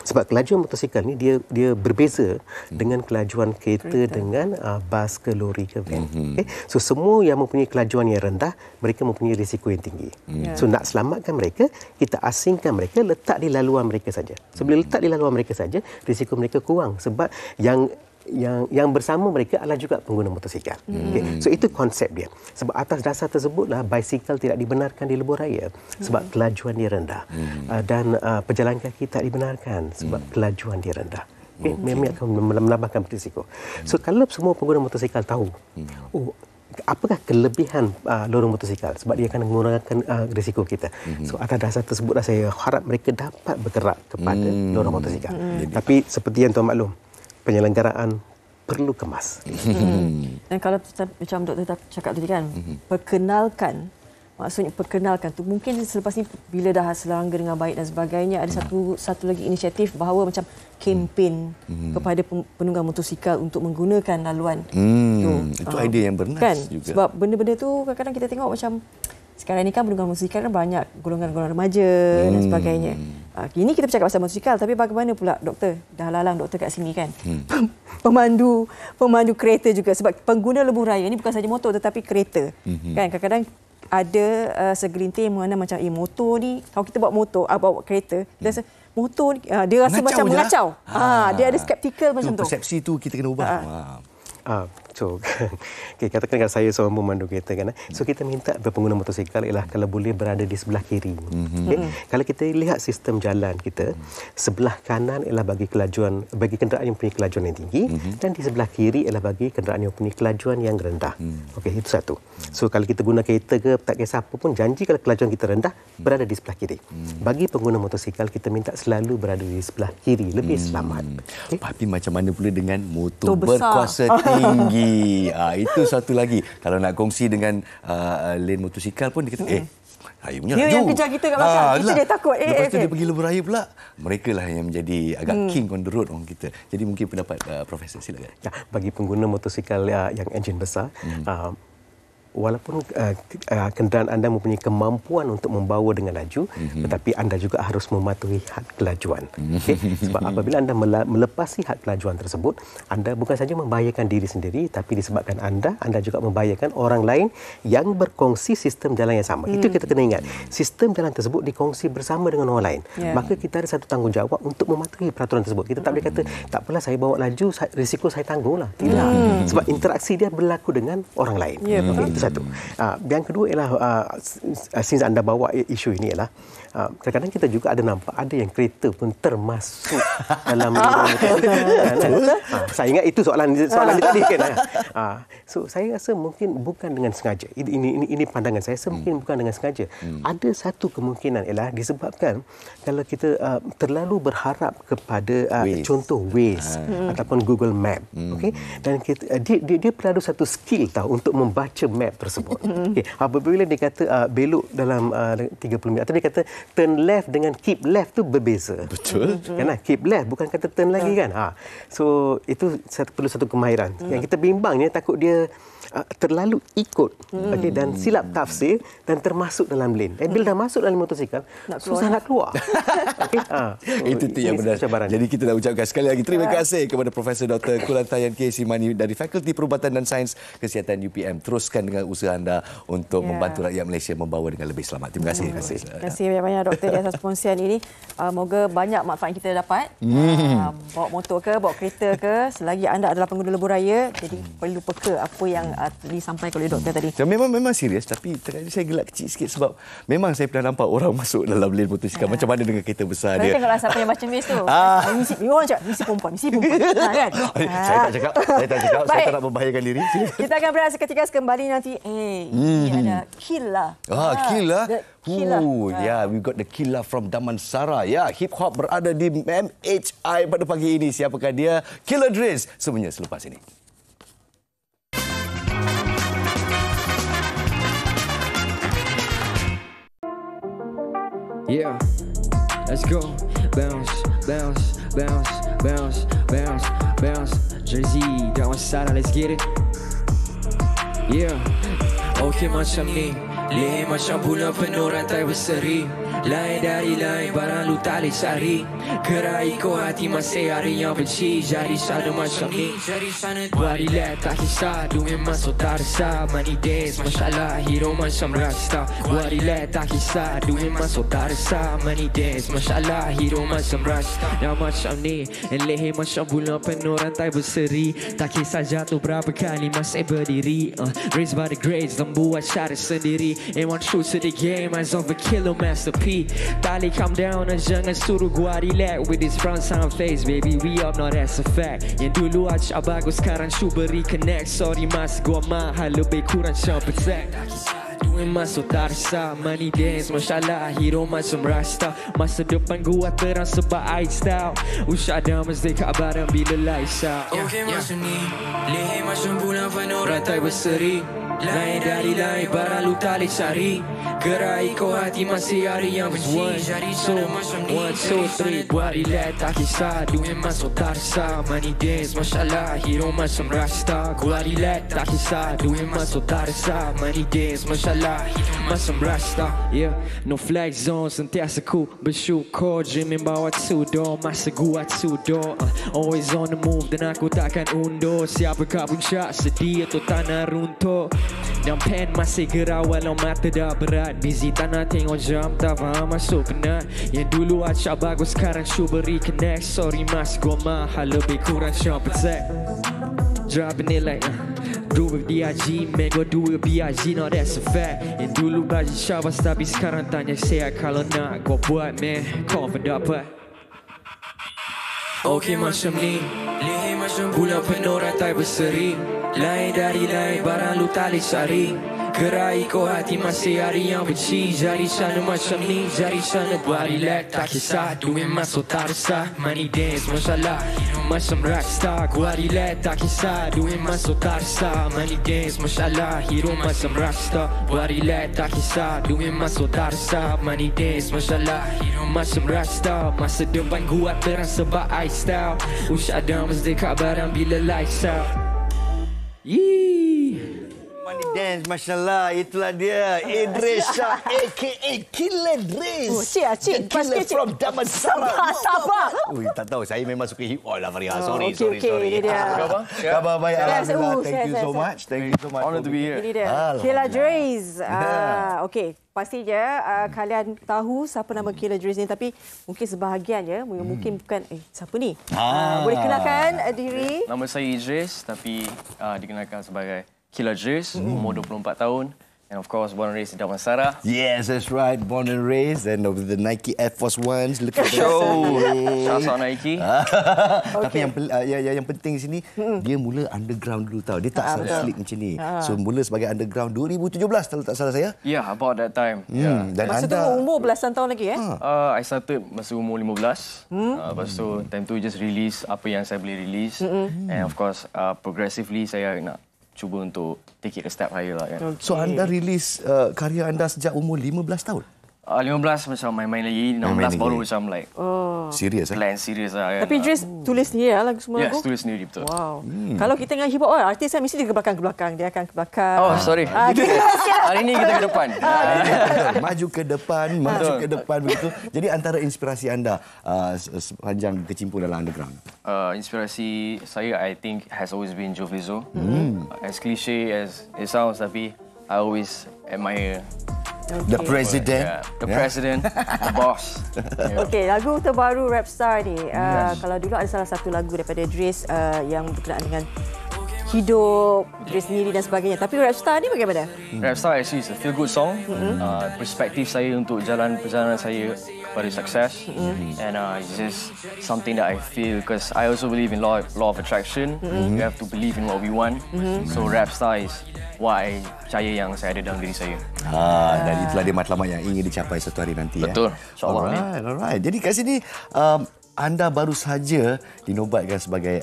Sebab kelajuan motosikal ni dia berbeza dengan kelajuan kereta dengan bas ke lori ke van. So semua yang mempunyai kelajuan yang rendah, mereka mempunyai risiko yang tinggi. So nak selamatkan mereka, kita asingkan mereka, letak di laluan mereka saja. So bila letak di laluan mereka saja, risiko mereka kurang sebab yang bersama mereka adalah juga pengguna motosikal. So itu konsep dia. Sebab atas dasar tersebutlah basikal tidak dibenarkan di lebuh raya sebab kelajuan dia rendah. Dan pejalan kaki tak dibenarkan sebab kelajuan dia rendah. Memang akan menambahkan risiko. So kalau semua pengguna motosikal tahu, apakah kelebihan lorong motosikal sebab dia akan mengurangkan risiko kita. So atas dasar tersebutlah saya harap mereka dapat bergerak kepada lorong motosikal. Tapi seperti yang tuan maklum, penyelenggaraan perlu kemas. Dan kalau macam doktor cakap tadi kan, perkenalkan, maksudnya perkenalkan tu mungkin selepas ni bila dah selangga dengan baik dan sebagainya, ada satu lagi inisiatif bahawa macam kempen kepada penunggang motosikal untuk menggunakan laluan itu idea yang bernas kan? juga. Sebab benda-benda tu kadang-kadang kita tengok macam sekarang ni kan penunggang motosikal kan banyak golongan-golongan remaja dan sebagainya. Kini kita bercakap pasal motosikal, tapi bagaimana pula doktor? Dah lalang doktor kat sini kan. Pemandu kereta juga, sebab pengguna lebuh raya ni bukan saja motor tetapi kereta. Kan kadang-kadang ada segelintir yang menganggap macam motor ni, kalau kita bawa motor, bawa kereta, motor dia rasa macam mengacau. Dia ada skeptikal macam tu. Persepsi tu kita kena ubah. Katakan kalau saya seorang pemandu kereta kan, so kita minta pengguna motosikal ialah kalau boleh berada di sebelah kiri. Kalau kita lihat sistem jalan kita, sebelah kanan ialah bagi kenderaan yang mempunyai kelajuan yang tinggi, dan di sebelah kiri ialah bagi kenderaan yang mempunyai kelajuan yang rendah. Itu satu. So kalau kita guna kereta ke tak kisah apa pun, janji kalau kelajuan kita rendah berada di sebelah kiri. Bagi pengguna motosikal kita minta selalu berada di sebelah kiri, lebih selamat. Tapi macam mana pula dengan motor berkuasa tinggi? Itu satu lagi. Kalau nak kongsi dengan lane motosikal pun dia kata, saya punya laju. Dia yang kejar kita kat belakang. Kita dia takut. Lepas tu dia pergi lebuh raya pula. Mereka lah yang menjadi agak king on the road orang kita. Jadi mungkin pendapat Profesor, silakan. Bagi pengguna motosikal yang enjin besar, walaupun kenderaan anda mempunyai kemampuan untuk membawa dengan laju, tetapi anda juga harus mematuhi had kelajuan. Sebab apabila anda melepasi had kelajuan tersebut, anda bukan saja membahayakan diri sendiri, tapi disebabkan anda juga membahayakan orang lain yang berkongsi sistem jalan yang sama. Itu kita kena ingat. Sistem jalan tersebut dikongsi bersama dengan orang lain. Maka kita ada satu tanggungjawab untuk mematuhi peraturan tersebut. Kita tak boleh kata, tak apalah saya bawa laju, risiko saya tangguhlah. Tidak. Sebab interaksi dia berlaku dengan orang lain. satu. Yang kedua ialah since anda bawa isu ini ialah kadang-kadang kita juga ada nampak ada yang kereta pun termasuk dalam saya ingat itu soalan dia tadi kan. So saya rasa mungkin bukan dengan sengaja. Ini pandangan saya, mungkin bukan dengan sengaja. Ada satu kemungkinan ialah disebabkan kalau kita terlalu berharap kepada contoh Waze ataupun Google Map, okey, dan dia perlu satu skill tahu untuk membaca map tersebut. Okey, apabila dia kata belok dalam 30 minit atau dia kata turn left dengan keep left tu berbeza. Betul. Kan keep left bukan kata turn lagi kan. So itu perlu satu kemahiran. Yang kita bimbangnya takut dia terlalu ikut, okey, dan silap tafsir dan termasuk dalam lane. Bila dah masuk dalam motosikal, susah nak keluar. Okey. Itu yang benar. Cabaran. Jadi kita nak ucapkan sekali lagi terima kasih kepada Profesor Dr. Kulantayan K. Simani dari Fakulti Perubatan dan Sains Kesihatan UPM. Teruskan dengan usaha anda untuk membantu rakyat Malaysia membawa dengan lebih selamat. Terima kasih. Terima kasih banyak-banyak doktor di atas perkongsian ini. Moga banyak manfaat yang kita dapat. Bawa motor ke, bawa kereta ke, selagi anda adalah pengguna lebuh raya, jadi perlu peka apa yang disampaikan oleh doktor tadi. Memang serius, tapi tadi saya gelak kecil sikit sebab memang saya pernah nampak orang masuk dalam lane motosikal. Macam mana dengan kereta besar dia. Tengoklah siapa yang baca mes tu. Orang cakap, misi perempuan. Kan? Saya tak cakap. Saya tak nak membahayakan diri. Kita akan berehat seketika, kembali nanti. Ini ada Killa. Killa. Killa. We got the Killa from Damansara. Hip hop berada di MHI pada pagi ini. Siapakah dia? Killa Drizz. Semuanya selepas ini. Yeah, let's go. Bounce, bounce, bounce, bounce, bounce, bounce. Jersey, Damansara, let's get it. Yeah, okay macam ni. Leher macam bulan penuh rantai berseri. Lain dari lain barang lu tak boleh cari. Gerai kau hati masih hari yang benci. Jadi sana macam ni. Buat relax tak kisah. Du memang so tak resah. Money days mashallah hero macam rasta. Buat relax tak kisah. Du memang so tak resah. Money days mashallah hero macam rasta. Dah macam ni. Leher macam bulan penuh rantai berseri. Tak kisah jatuh berapa kali masih berdiri. Raised by the grades dan buat cara sendiri. Ain't one true to the game as of a killer masterpiece. Tak boleh calm down dan jangan suruh gua relax. With this front sound face baby we up, no that's a fact. Yang dulu acak bagus sekarang cuba reconnect. Sorry mas gua mahal lebih kurang macam petek. Duit masuk tak resah. Money dance mashallah hero macam rasta. Masa depan gua terang sebab I style. Usyak dah mesti kat barang bila lights out. Okay macam ni. Leher macam bulan penuh rantai berseri. Lain dari lain barang lu tak boleh cari. Gerai kau hati masih hari yang benci. Jadi sana macam ni. 1, 2, 3 buat relax tak kisah. Du memang so tak resah. Money dance mashallah hero macam rasta. Gua relax tak kisah. Du memang so tak resah. Money dance mashallah macam rasta. Yeah, no flag zone sentiasa ku bersyukur. Dreaming bawa sudo masa gua sudo. Always on the move dan aku takkan undur. Siapa kat puncak sedih atau tanah runtuh. Dan pen masih gerak walau mata dah berat. Busy tak nak tengok jam, tak faham masuk penat. Yang dulu acak bagus sekarang cuba reconnect. Sorry mas gua mahal lebih kurang macam petek. Dropping it like do with DIG, man gua do with BIG, no that's a fact. Yang dulu baju syabas tapi sekarang tanya saya. Kalau nak gua buat man, confident dapat. Okay macam ni. Leher macam bulan penuh rantai berseri. Lain dari lain barang lu tak boleh cari. Gerai kau hati masih hari yang benci. Jari sana macam ni. Jari sana buat relax tak kisah. Du memang so tak resah. Money dance mashallah macam rasta. Gua relax tak kisah. Du memang so tak resah. Money dance mashallah hero macam rasta. Gua relax tak kisah. Du memang so tak resah. Money dance mashallah hero macam rasta. Masa depan gua terang sebab I style. Usyak dah mesti kat barang bila lights out. Money dance, mashallah, itulah dia Idris Shah aka Killa Drizz. Cik, Killa from Damansara. Sabar. Tak tahu, saya memang suka hip hop lah Faria. Sorry. Ini dia. Khabar baik, alhamdulillah. Thank you so much. Honor to be here. Ini dia. Killa Drizz. Okey. Pasti je kalian tahu siapa nama Killa Drizz ni, tapi mungkin sebahagian je mungkin bukan siapa ni? Boleh kenalkan diri? Nama saya Idris tapi dikenalkan sebagai Killer Dres, umur 24 tahun. And of course, born and raised in Damansara. Yes, that's right. Born and raised. And of the Nike Air Force Ones. Look at Show. Shout out Nike. Tapi yang penting sini, dia mula underground dulu tau. Dia tak slick macam ni. So, mula sebagai underground 2017, kalau tak salah saya. Yeah, about that time. Dan masa tu umur belasan tahun lagi, I started masa umur 15. Lepas tu, time tu just release apa yang saya boleh release. And of course, progressively saya nak cuba untuk take it a step higher lah kan. So anda rilis karya anda sejak umur 15 tahun? 15 macam main-main lagi, 16 baru macam like serius plan serius lah kan. Tapi Dres tulis sendiri lagu semua lagu? Yes, tulis sendiri betul. Wow. Kalau kita dengan hip hop artis kan mesti dia ke belakang, dia akan ke belakang. Oh, sorry. Hari ni kita ke depan. Maju ke depan, maju ke depan begitu. Jadi antara inspirasi anda sepanjang kecimpung dalam underground? Inspirasi saya I think has always been Joe Flizzo. As cliche as it sounds, tapi I always admire the president. The president, the boss. Okey, lagu terbaru Rapstar ni. Kalau dulu ada salah satu lagu daripada Dres yang berkenaan dengan hidup Dres sendiri dan sebagainya. Tapi Rapstar ni bagaimana? Rapstar actually is a feel good song. Perspektif saya untuk perjalanan saya kepada sukses. And it's just something that I feel because I also believe in law of attraction. We have to believe in what we want. So Rapstar is what I percaya yang saya ada dalam diri saya. Dan itulah dia matlamat yang ingin dicapai suatu hari nanti. Betul. InsyaAllah. Alright. Jadi kat sini anda baru saja dinobatkan sebagai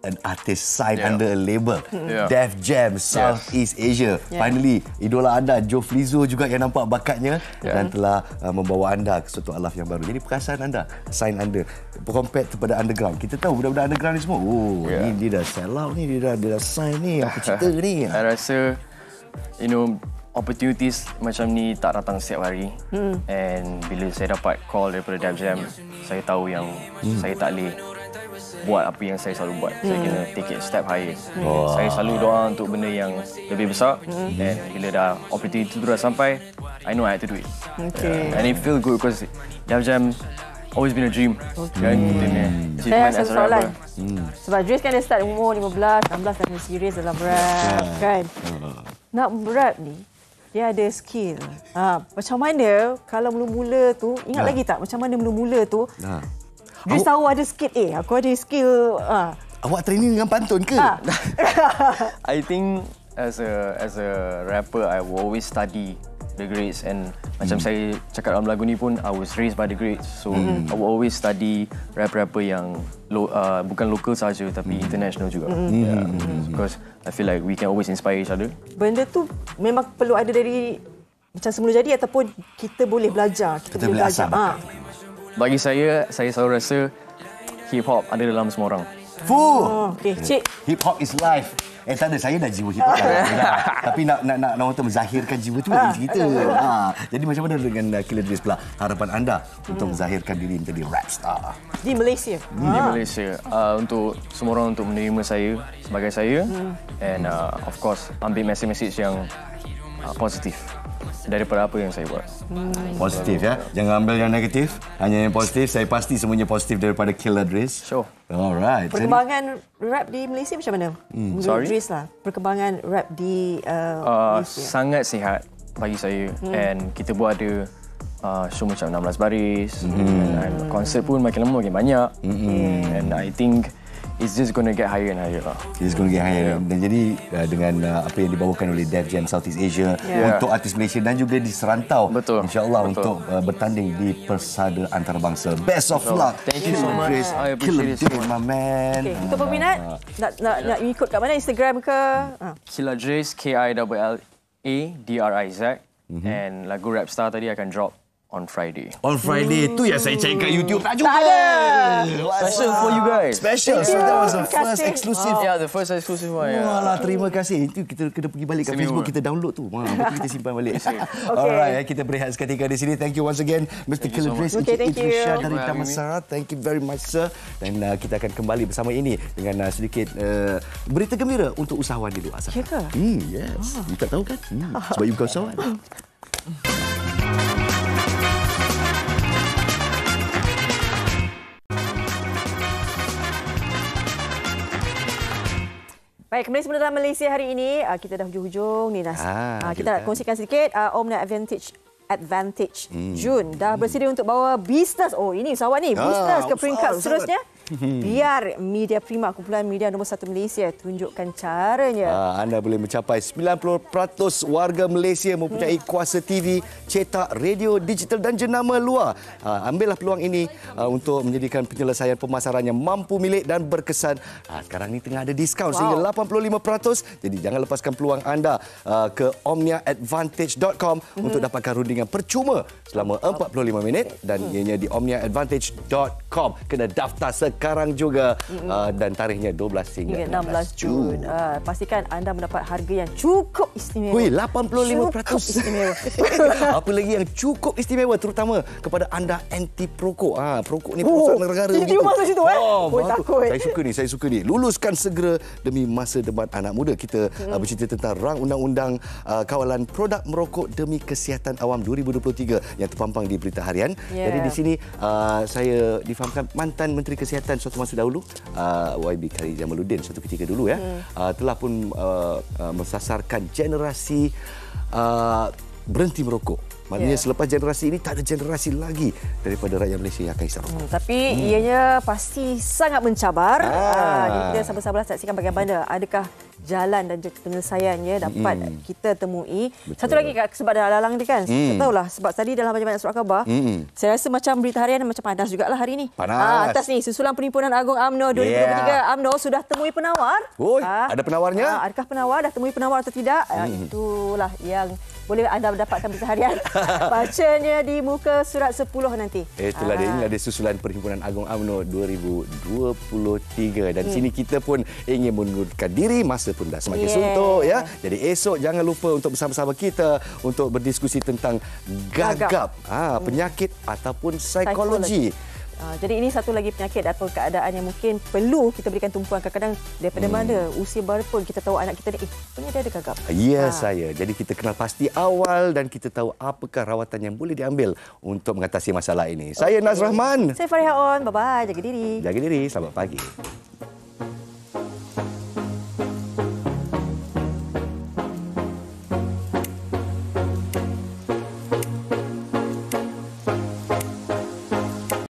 an artist signed under a label. Def Jam Southeast Asia. Finally, idola anda Joe Flizzo juga yang nampak bakatnya dan telah membawa anda ke suatu alaf yang baru. Jadi perasaan anda sign under compared kepada underground. Kita tahu budak-budak underground ni semua, ni dia dah sell out ni, dia dah sign ni, apa cerita ni. Saya rasa opportunities macam ni tak datang setiap hari. And bila saya dapat call daripada Def Jam, saya tahu yang saya tak boleh buat apa yang saya selalu buat. Saya kena take it step higher. Saya selalu doa untuk benda yang lebih besar. Dan bila dah opportunity tu dah sampai, I know I had to do it. And it feel good because Def Jam always been a dream. Kan? Saya rasa soalan. Sebab Dres kan dia start umur 15, 16 dah kena serius dalam rap. Kan? Nak rap ni, dia ada skill. Macam mana kalau mula-mula tu, ingat lagi tak macam mana mula-mula tu? Dres tahu ada skill. Aku ada skill. Awak training dengan pantun ke? I think as a rapper, I will always study the grades and macam saya cakap dalam lagu ni pun, I was raised by the grades. So I will always study rapper yang bukan lokal saja tapi international juga. Because I feel like we can always inspire each other. Benda tu memang perlu ada dari macam semula jadi ataupun kita boleh belajar. Kita boleh belajar. Bagi saya selalu rasa hip hop ada dalam semua orang. Okey, cik. Hip hop is life. Tak ada, saya dah jiwa hip hop tapi nak orang tu menzahirkan jiwa tu lagi cerita. Jadi macam mana dengan Killer Dres pula harapan anda untuk menzahirkan diri menjadi rapstar di Malaysia? Di Malaysia, untuk semua orang untuk menerima saya sebagai saya and of course ambil message yang positif daripada apa yang saya buat. Positif ya. Jangan ambil yang negatif, hanya yang positif. Saya pasti semuanya positif daripada Killer Dres. Sure. Alright. Perkembangan rap di Malaysia macam mana? Sorry? Dres lah. Perkembangan rap di Malaysia. Sangat sihat bagi saya. And kita buat ada show macam 16 baris. And konsert pun makin lama makin banyak. And I think it's just going to get higher and higher lah. It's going to get higher. Dan jadi dengan apa yang dibawakan oleh Def Jam Southeast Asia untuk artis Malaysia dan juga di serantau, insyaAllah untuk bertanding di Persada Antarabangsa. Best of luck. Thank you so much. I appreciate it so much. My man. Untuk peminat, nak ikut kat mana? Instagram ke? Killer Dres, KILLADRIZ. And lagu Rapstar tadi akan drop on Friday. On Friday. Tu yang saya cari kat YouTube. Tak jumpa. Special for you guys. Special. So that was the first exclusive. Yeah, the first exclusive one. Walah, terima kasih. Itu kita kena pergi balik kat Facebook, kita download tu. Kita simpan balik. Alright, kita berehat seketika di sini. Thank you once again Mr. Killer Dres Irsyad dari Damansara. Thank you very much sir. Dan kita akan kembali bersama ini dengan sedikit berita gembira untuk usahawan di luar sana. Ya ke? Yes. You tak tahu kan? Sebab you bukan usahawan. Baik, kembali semula dalam Malaysia hari ini. Kita dah hujung-hujung ni, Nas. Kita nak kongsikan sedikit Omnia Advantage June dah bersedia untuk bawa bisnes. Oh, ini usahawan ni, bisnes ke peringkat seterusnya. Biar Media Prima, kumpulan media nombor 1 Malaysia, tunjukkan caranya. Anda boleh mencapai 90% warga Malaysia mempunyai kuasa TV, cetak, radio, digital dan jenama luar. Ambillah peluang ini untuk menjadikan penyelesaian pemasaran yang mampu milik dan berkesan. Sekarang ni tengah ada diskaun sehingga 85%. Jadi jangan lepaskan peluang anda ke omniaadvantage.com untuk dapatkan rundingan percuma selama 45 minit dan ianya di omniaadvantage.com. Kena daftar sekarang juga dan tarikhnya 12 hingga 16 Jun. Pastikan anda mendapat harga yang cukup istimewa. Wih, 85%. Cukup istimewa. Apa lagi yang cukup istimewa terutama kepada anda anti perokok. Perokok ni perusahaan negara begitu. Masuk situ takut. Saya suka ni. Luluskan segera demi masa depan anak muda. Kita bercerita tentang rang undang-undang kawalan produk merokok demi kesihatan awam 2023 yang terpampang di Berita Harian. Jadi di sini saya difahamkan mantan Menteri Kesihatan suatu masa dahulu, YB Khairy Jamaluddin suatu ketika dulu telah pun mensasarkan generasi berhenti merokok. Maknanya selepas generasi ini tak ada generasi lagi daripada rakyat Malaysia yang akan hisap rokok. Tapi ianya pasti sangat mencabar. Jadi kita sabar-sabar saksikan bagaimana adakah jalan dan penyelesaiannya dapat kita temui. Betul. Satu lagi sebab dah lalang ni kan. Tak tahulah sebab tadi dalam banyak surat khabar. Saya rasa macam Berita Harian macam panas jugalah hari ni. Panas. Atas ni susulan Perhimpunan Agung UMNO 2023. UMNO sudah temui penawar. Ada penawarnya? Adakah penawar dah temui penawar atau tidak? Itulah yang boleh anda mendapatkan Berita Harian. Bacanya di muka surat 10 nanti. Itulah dia. Inilah dia susulan Perhimpunan Agung UMNO 2023. Dan sini kita pun ingin mengundurkan diri. Masa pun dah semakin suntuk ya. Jadi esok jangan lupa untuk bersama-sama kita untuk berdiskusi tentang gagap. Penyakit ataupun psikologi. Jadi ini satu lagi penyakit atau keadaan yang mungkin perlu kita berikan tumpuan. Kadang-kadang daripada mana usia baru pun kita tahu anak kita ni punya dia ada gagap. Ya, saya. Jadi kita kenal pasti awal dan kita tahu apakah rawatan yang boleh diambil untuk mengatasi masalah ini. Saya Naz Rahman. Saya Fariha On. Bye-bye. Jaga diri. Jaga diri. Selamat pagi.